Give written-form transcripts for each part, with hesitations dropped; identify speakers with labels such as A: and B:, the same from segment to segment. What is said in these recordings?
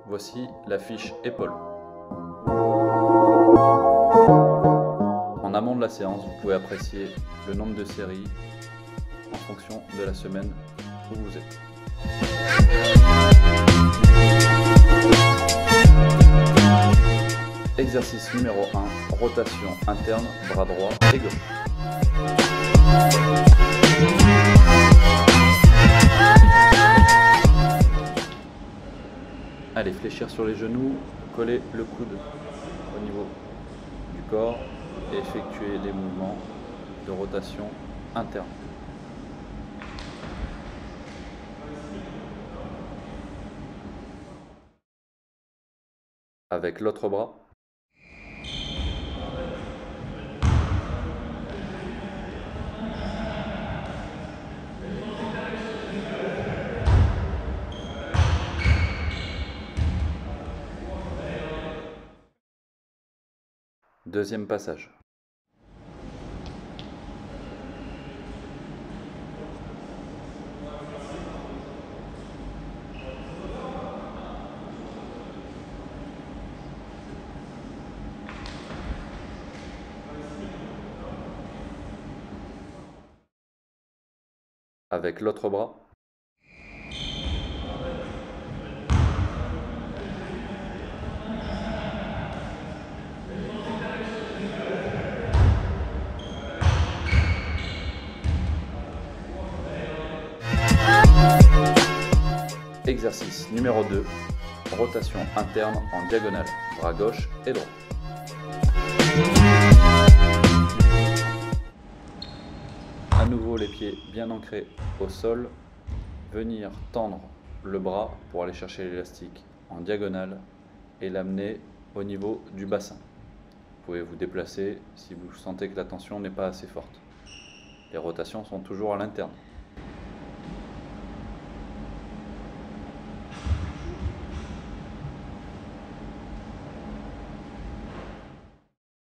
A: Voici la fiche épaule. En amont de la séance, vous pouvez apprécier le nombre de séries en fonction de la semaine où vous êtes. Exercice numéro 1, rotation interne, bras droit et gauche. Allez, fléchir sur les genoux, coller le coude au niveau du corps et effectuer les mouvements de rotation interne. Avec l'autre bras, deuxième passage. Avec l'autre bras. Exercice numéro 2, rotation interne en diagonale, bras gauche et droit. À nouveau les pieds bien ancrés au sol, venir tendre le bras pour aller chercher l'élastique en diagonale et l'amener au niveau du bassin. Vous pouvez vous déplacer si vous sentez que la tension n'est pas assez forte. Les rotations sont toujours à l'interne.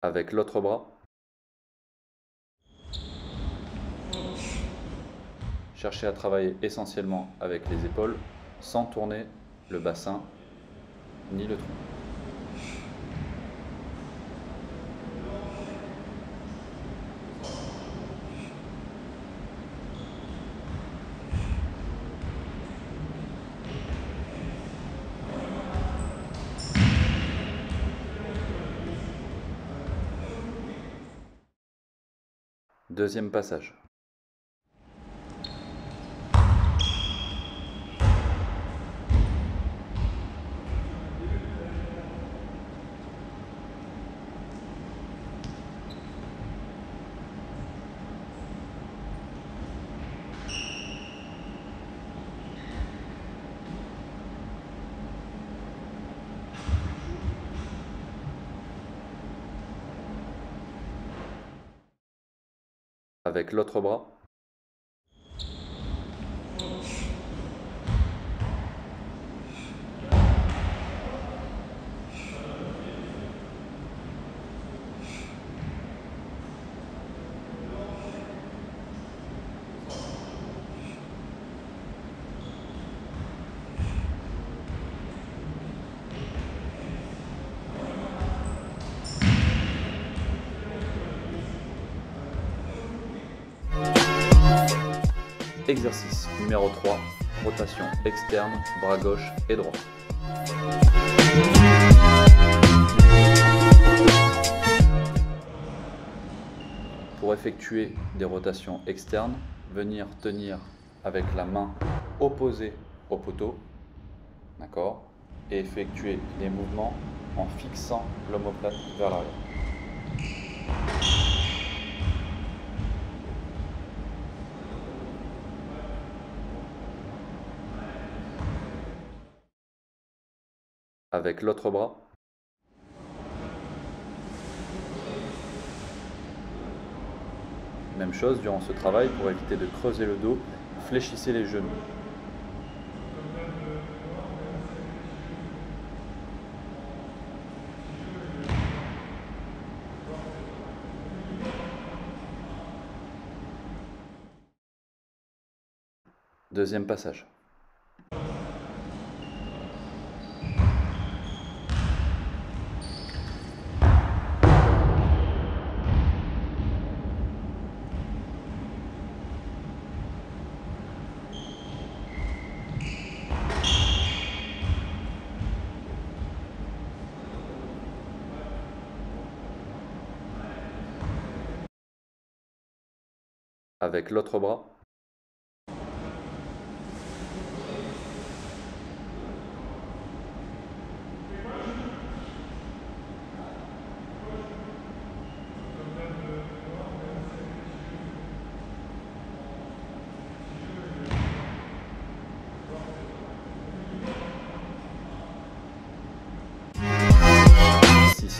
A: Avec l'autre bras, cherchez à travailler essentiellement avec les épaules sans tourner le bassin ni le tronc. Deuxième passage. Avec l'autre bras. Exercice numéro 3, rotation externe, bras gauche et droit. Pour effectuer des rotations externes, venir tenir avec la main opposée au poteau, d'accord, et effectuer des mouvements en fixant l'omoplate vers l'arrière. Avec l'autre bras. Même chose durant ce travail, pour éviter de creuser le dos, fléchissez les genoux. Deuxième passage. Avec l'autre bras.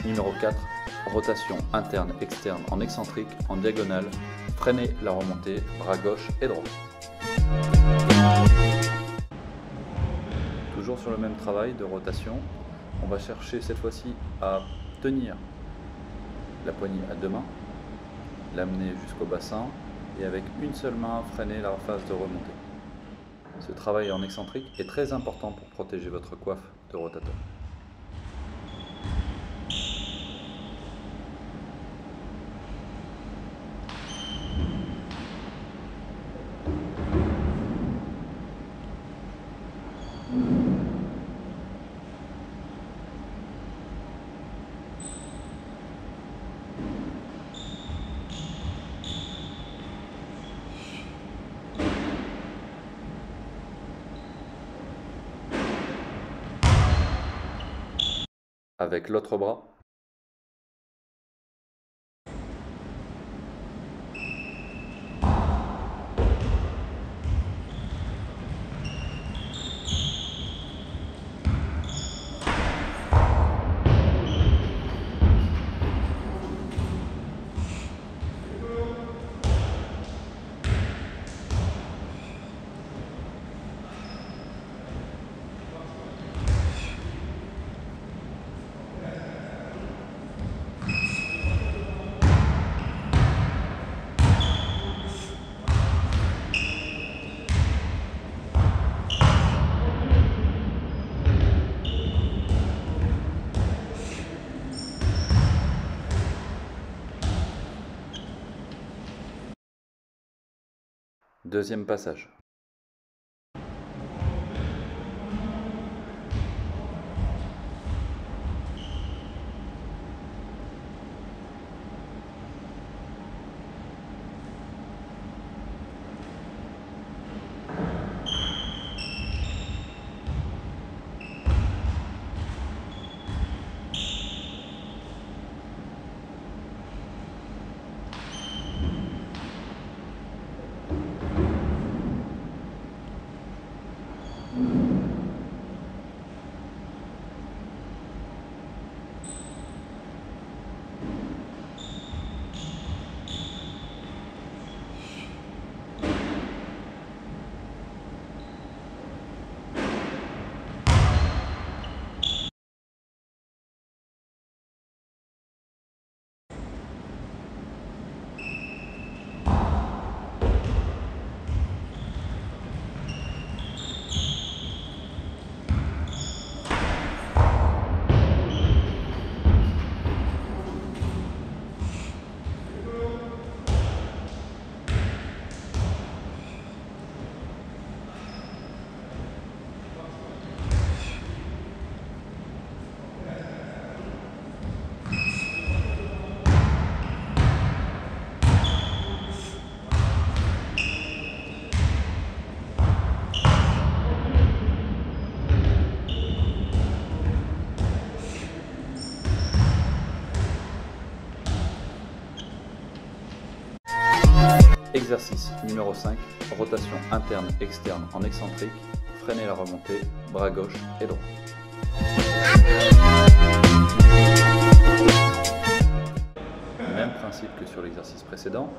A: Numéro 4, rotation interne, externe en excentrique, en diagonale, freiner la remontée, bras gauche et droit. Toujours sur le même travail de rotation, on va chercher cette fois-ci à tenir la poignée à deux mains, l'amener jusqu'au bassin et avec une seule main freiner la phase de remontée. Ce travail en excentrique est très important pour protéger votre coiffe de rotateur. Avec l'autre bras. Deuxième passage. Exercice numéro 5, rotation interne, externe en excentrique, freiner la remontée, bras gauche et droit. Même principe que sur l'exercice précédent,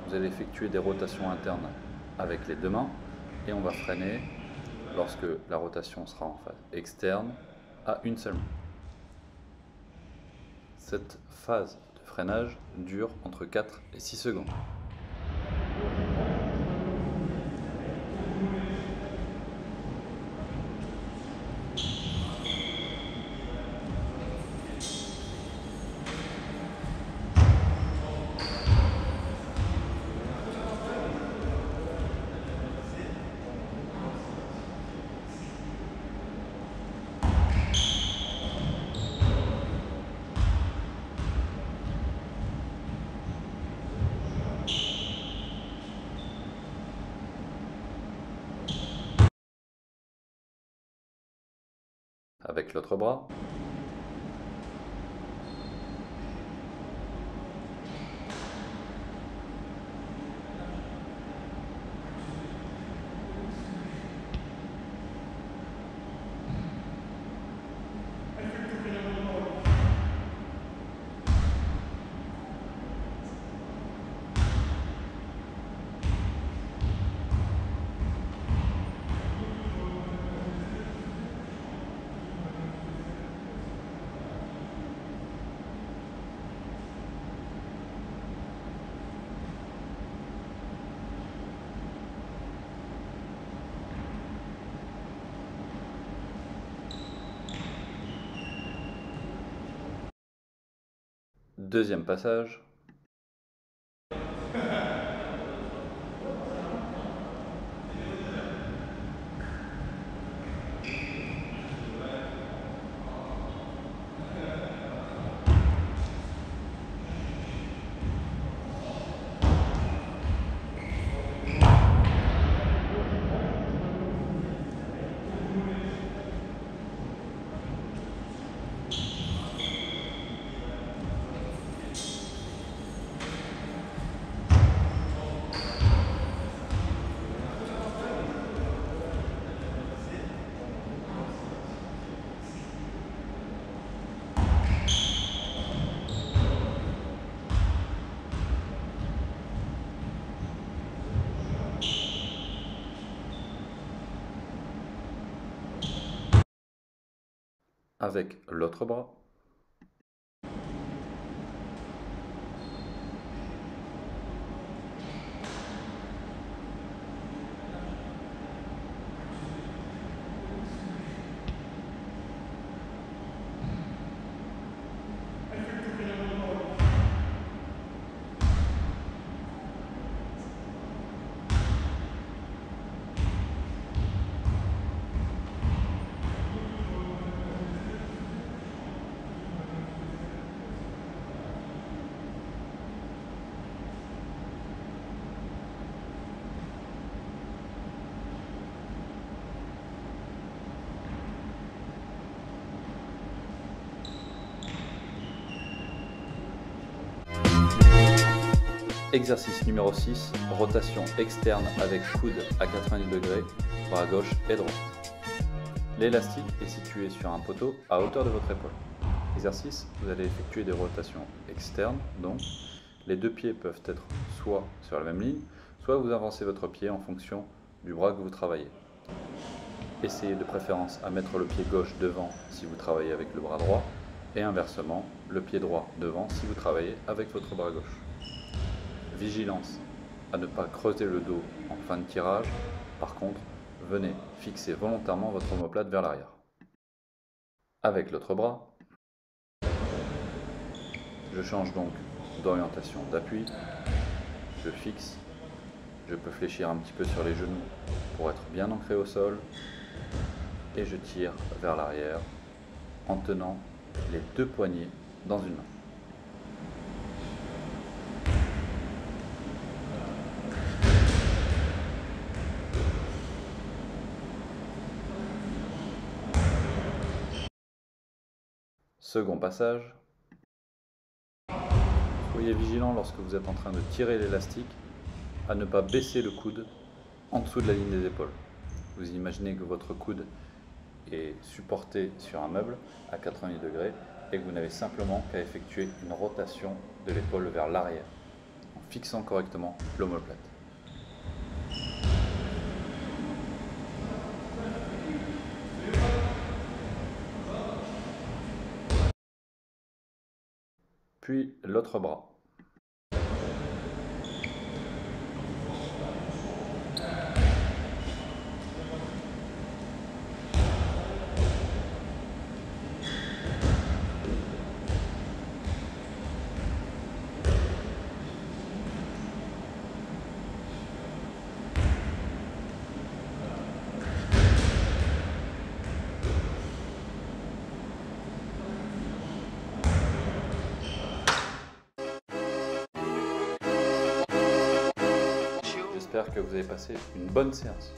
A: vous allez effectuer des rotations internes avec les deux mains et on va freiner lorsque la rotation sera en phase externe à une seule main. Cette phase de freinage dure entre 4 et 6 secondes. Avec l'autre bras. Deuxième passage. Avec l'autre bras. Exercice numéro 6, rotation externe avec coude à 90 degrés, bras gauche et droit. L'élastique est situé sur un poteau à hauteur de votre épaule. Exercice, vous allez effectuer des rotations externes, donc les deux pieds peuvent être soit sur la même ligne, soit vous avancez votre pied en fonction du bras que vous travaillez. Essayez de préférence à mettre le pied gauche devant si vous travaillez avec le bras droit, et inversement, le pied droit devant si vous travaillez avec votre bras gauche. Vigilance à ne pas creuser le dos en fin de tirage. Par contre, venez fixer volontairement votre omoplate vers l'arrière. Avec l'autre bras, je change donc d'orientation d'appui, je fixe, je peux fléchir un petit peu sur les genoux pour être bien ancré au sol et je tire vers l'arrière en tenant les deux poignets dans une main. Second passage. Soyez vigilant lorsque vous êtes en train de tirer l'élastique à ne pas baisser le coude en dessous de la ligne des épaules. Vous imaginez que votre coude est supporté sur un meuble à 90 degrés et que vous n'avez simplement qu'à effectuer une rotation de l'épaule vers l'arrière en fixant correctement l'omoplate. Puis l'autre bras. J'espère que vous avez passé une bonne séance.